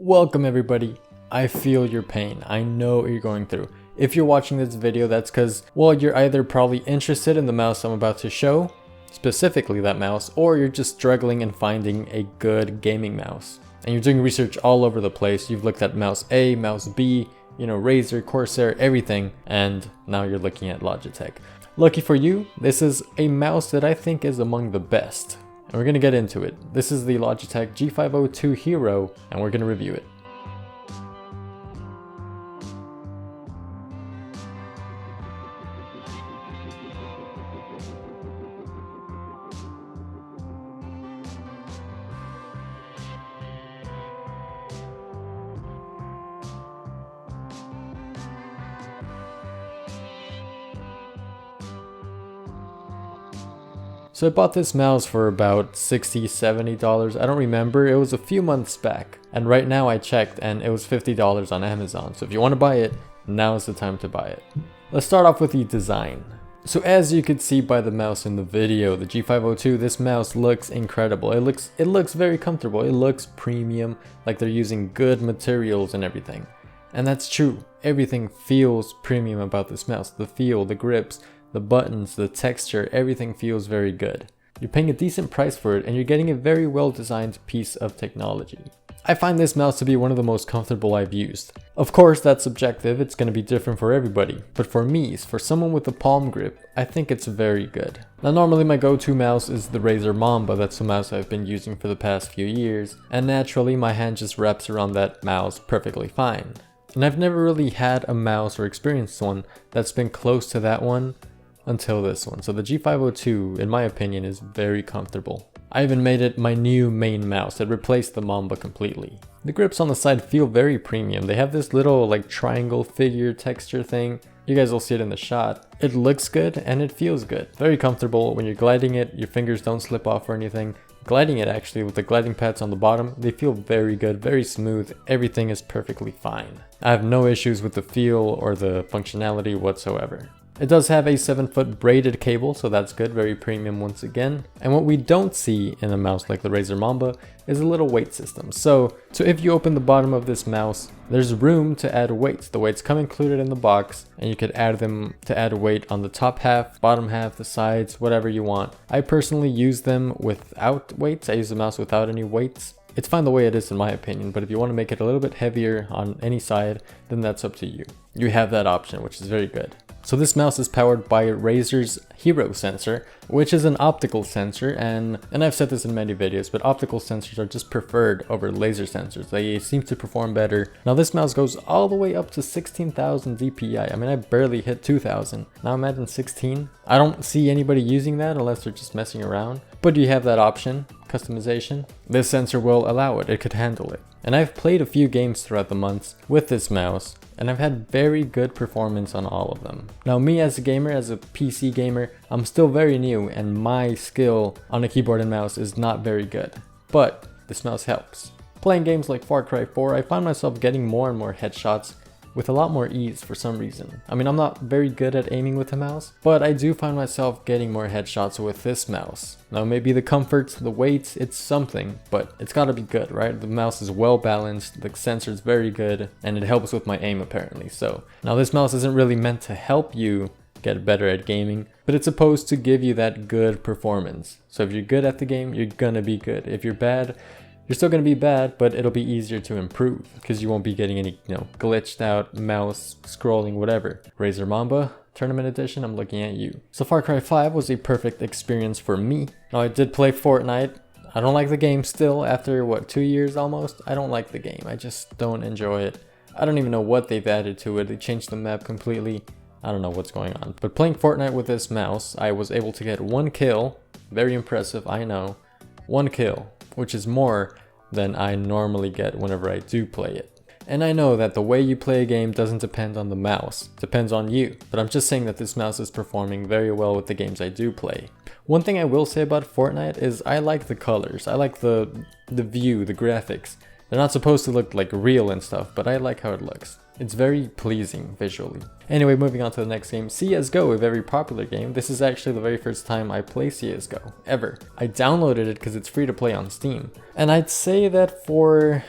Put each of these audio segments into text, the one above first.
Welcome everybody. I feel your pain. I know what you're going through. If you're watching this video, that's because, well, you're either probably interested in the mouse I'm about to show, specifically that mouse, or you're just struggling in finding a good gaming mouse. And you're doing research all over the place. You've looked at mouse A, mouse B, Razer, Corsair, everything, and now you're looking at Logitech. Lucky for you, this is a mouse that I think is among the best. And we're going to get into it. This is the Logitech G502 Hero, and we're going to review it. So I bought this mouse for about $60, $70. I don't remember. It was a few months back. And right now I checked and it was $50 on Amazon. So if you want to buy it, now is the time to buy it. Let's start off with the design. So as you could see by the mouse in the video, the G502, this mouse looks incredible. It looks very comfortable. It looks premium, like they're using good materials and everything. And that's true. Everything feels premium about this mouse. The feel, the grips, the buttons, the texture, everything feels very good. You're paying a decent price for it and you're getting a very well designed piece of technology. I find this mouse to be one of the most comfortable I've used. Of course that's subjective, it's going to be different for everybody, but for me, for someone with a palm grip, I think it's very good. Now normally my go-to mouse is the Razer Mamba. That's the mouse I've been using for the past few years, and naturally my hand just wraps around that mouse perfectly fine. And I've never really had a mouse or experienced one that's been close to that one until this one. So the G502, in my opinion, is very comfortable. I even made it my new main mouse. It replaced the Mamba completely. The grips on the side feel very premium. They have this little like triangle figure texture thing. You guys will see it in the shot. It looks good and it feels good. Very comfortable. When you're gliding it, your fingers don't slip off or anything. Gliding it actually with the gliding pads on the bottom, they feel very good, very smooth. Everything is perfectly fine. I have no issues with the feel or the functionality whatsoever. It does have a 7-foot braided cable, so that's good, very premium once again. And what we don't see in a mouse like the Razer Mamba is a little weight system. So if you open the bottom of this mouse, there's room to add weights. The weights come included in the box, and you could add them to add weight on the top half, bottom half, the sides, whatever you want. I personally use them without weights. I use the mouse without any weights. It's fine the way it is in my opinion, but if you want to make it a little bit heavier on any side, then that's up to you. You have that option, which is very good. So this mouse is powered by Razer's Hero sensor, which is an optical sensor, and I've said this in many videos, but optical sensors are just preferred over laser sensors. They seem to perform better. Now this mouse goes all the way up to 16,000 DPI. I mean, I barely hit 2,000. Now imagine 16. I don't see anybody using that unless they're just messing around. But you have that option, customization. This sensor will allow it. It could handle it. And I've played a few games throughout the months with this mouse, and I've had very good performance on all of them. Now me as a gamer, as a PC gamer, I'm still very new and my skill on a keyboard and mouse is not very good. But this mouse helps. Playing games like Far Cry 4, I find myself getting more and more headshots with a lot more ease for some reason. I mean, I'm not very good at aiming with a mouse, but I do find myself getting more headshots with this mouse. Now maybe the comfort, the weight, it's something, but it's gotta be good, right? The mouse is well balanced, the sensor is very good, and it helps with my aim apparently. So now this mouse isn't really meant to help you get better at gaming, but it's supposed to give you that good performance. So if you're good at the game, you're gonna be good. If you're bad, you're still going to be bad, but it'll be easier to improve because you won't be getting any, glitched out mouse scrolling, whatever. Razer Mamba Tournament Edition, I'm looking at you. So Far Cry 5 was a perfect experience for me. Now I did play Fortnite. I don't like the game still after 2 years almost. I don't like the game. I just don't enjoy it. I don't even know what they've added to it. They changed the map completely. I don't know what's going on. But playing Fortnite with this mouse, I was able to get 1 kill. Very impressive, I know. 1 kill, which is more than I normally get whenever I do play it. And I know that the way you play a game doesn't depend on the mouse, it depends on you. But I'm just saying that this mouse is performing very well with the games I do play. One thing I will say about Fortnite is I like the colors, I like the view, the graphics. They're not supposed to look like real and stuff, but I like how it looks. It's very pleasing visually. Anyway, moving on to the next game, CSGO, a very popular game. This is actually the very first time I play CSGO, ever. I downloaded it because it's free to play on Steam. And I'd say that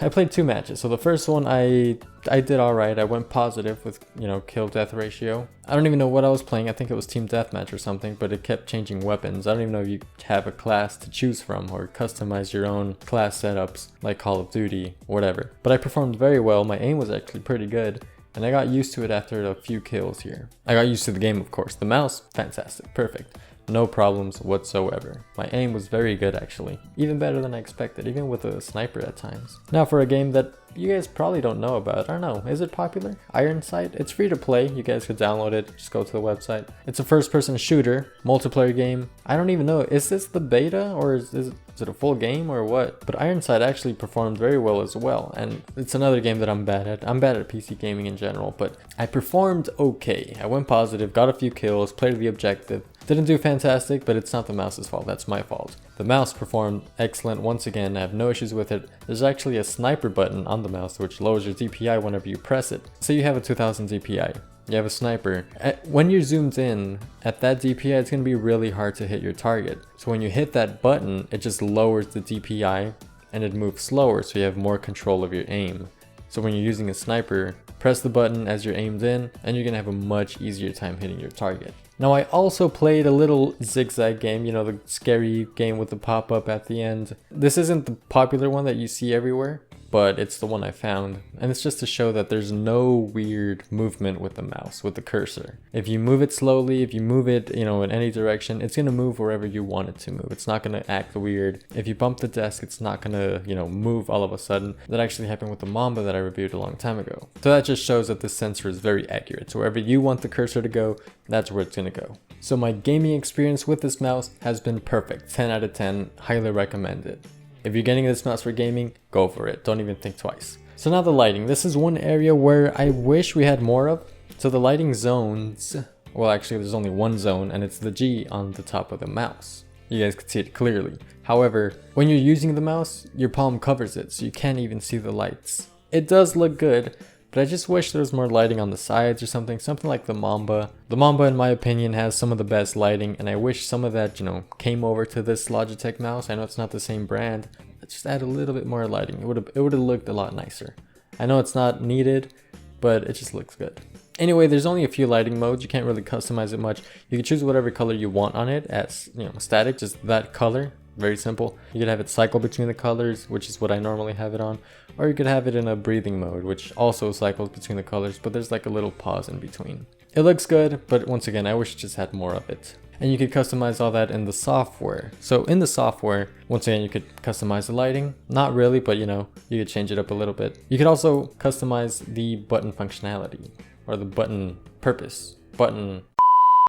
I played 2 matches. So the first one I did alright. I went positive with, kill death ratio. I don't even know what I was playing. I think it was team deathmatch or something, but it kept changing weapons. I don't even know if you have a class to choose from or customize your own class setups like Call of Duty, whatever. But I performed very well. My aim was actually pretty good. And I got used to it after a few kills here. I got used to the game, of course. The mouse, fantastic, perfect. No problems whatsoever. My aim was very good actually. Even better than I expected, even with a sniper at times. Now for a game that you guys probably don't know about. I don't know, is it popular? Ironside? It's free to play. You guys could download it. Just go to the website. It's a first-person shooter, multiplayer game. I don't even know. Is this the beta or is it a full game or what? But Ironside actually performed very well as well. And it's another game that I'm bad at. I'm bad at PC gaming in general, but I performed okay. I went positive, got a few kills, played the objective. Didn't do fantastic, but it's not the mouse's fault. That's my fault. The mouse performed excellent once again. I have no issues with it. There's actually a sniper button on the mouse which lowers your DPI whenever you press it. So you have a 2000 DPI. You have a sniper. When you're zoomed in at that DPI, it's going to be really hard to hit your target. So when you hit that button, it just lowers the DPI and it moves slower, so you have more control of your aim. So when you're using a sniper, press the button as you're aimed in and you're going to have a much easier time hitting your target. Now I also played a little zigzag game, the scary game with the pop-up at the end. This isn't the popular one that you see everywhere, but it's the one I found. And it's just to show that there's no weird movement with the mouse, with the cursor. If you move it slowly, if you move it, in any direction, it's gonna move wherever you want it to move. It's not gonna act weird. If you bump the desk, it's not gonna, move all of a sudden. That actually happened with the Mamba that I reviewed a long time ago. So that just shows that this sensor is very accurate. So wherever you want the cursor to go, that's where it's gonna go. So my gaming experience with this mouse has been perfect. 10 out of 10, highly recommend it. If you're getting this mouse for gaming, go for it. Don't even think twice. So now the lighting. This is one area where I wish we had more of. So the lighting zones, well actually there's only one zone and it's the G on the top of the mouse. You guys can see it clearly. However, when you're using the mouse, your palm covers it so you can't even see the lights. It does look good, but I just wish there was more lighting on the sides or something like the Mamba. The Mamba, in my opinion, has some of the best lighting, and I wish some of that, came over to this Logitech mouse. I know it's not the same brand. Let's just add a little bit more lighting. It would have looked a lot nicer. I know it's not needed, but it just looks good. Anyway, there's only a few lighting modes. You can't really customize it much. You can choose whatever color you want on it as, static, just that color. Very simple. You could have it cycle between the colors, which is what I normally have it on, or you could have it in a breathing mode, which also cycles between the colors, but there's like a little pause in between. It looks good, but once again, I wish it just had more of it. And you could customize all that in the software. So in the software, once again, you could customize the lighting. Not really, but you could change it up a little bit. You could also customize the button functionality or the button purpose.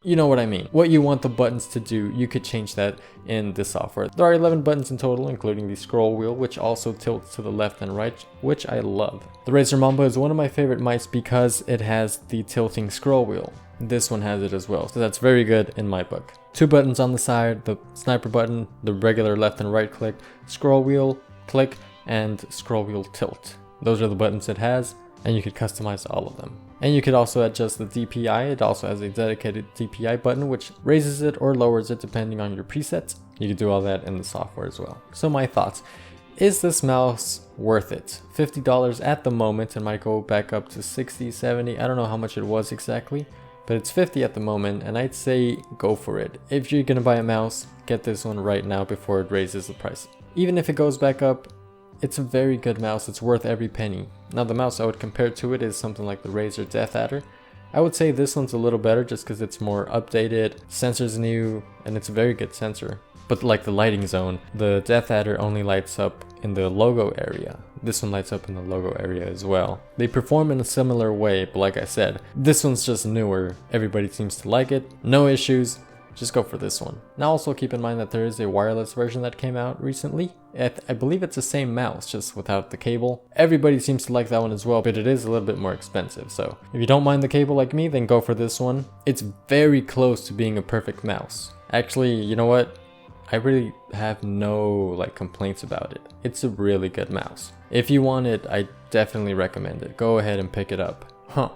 You know what I mean. What you want the buttons to do, you could change that in the software. There are 11 buttons in total, including the scroll wheel, which also tilts to the left and right, which I love. The Razer Mamba is one of my favorite mice because it has the tilting scroll wheel. This one has it as well, so that's very good in my book. 2 buttons on the side, the sniper button, the regular left and right click, scroll wheel click, and scroll wheel tilt. Those are the buttons it has, and you could customize all of them. And you could also adjust the DPI. It also has a dedicated DPI button which raises it or lowers it depending on your presets. You can do all that in the software as well. So my thoughts. Is this mouse worth it? $50 at the moment. It might go back up to 60, 70. I don't know how much it was exactly, but it's 50 at the moment and I'd say go for it. If you're gonna buy a mouse, get this one right now before it raises the price. Even if it goes back up, it's a very good mouse. It's worth every penny. Now the mouse I would compare to it is something like the Razer Death Adder. I would say this one's a little better just because it's more updated, sensor's new, and it's a very good sensor. But like the lighting zone, the Death Adder only lights up in the logo area. This one lights up in the logo area as well. They perform in a similar way, but like I said, this one's just newer. Everybody seems to like it. No issues. Just go for this one. Now also keep in mind that there is a wireless version that came out recently. I believe it's the same mouse, just without the cable. Everybody seems to like that one as well, but it is a little bit more expensive. So if you don't mind the cable like me, then go for this one. It's very close to being a perfect mouse. Actually, you know what? I really have no complaints about it. It's a really good mouse. If you want it, I definitely recommend it. Go ahead and pick it up. Huh.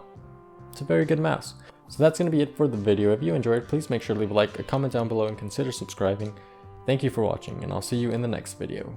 It's a very good mouse. So that's going to be it for the video. If you enjoyed, please make sure to leave a like, a comment down below, and consider subscribing. Thank you for watching, and I'll see you in the next video.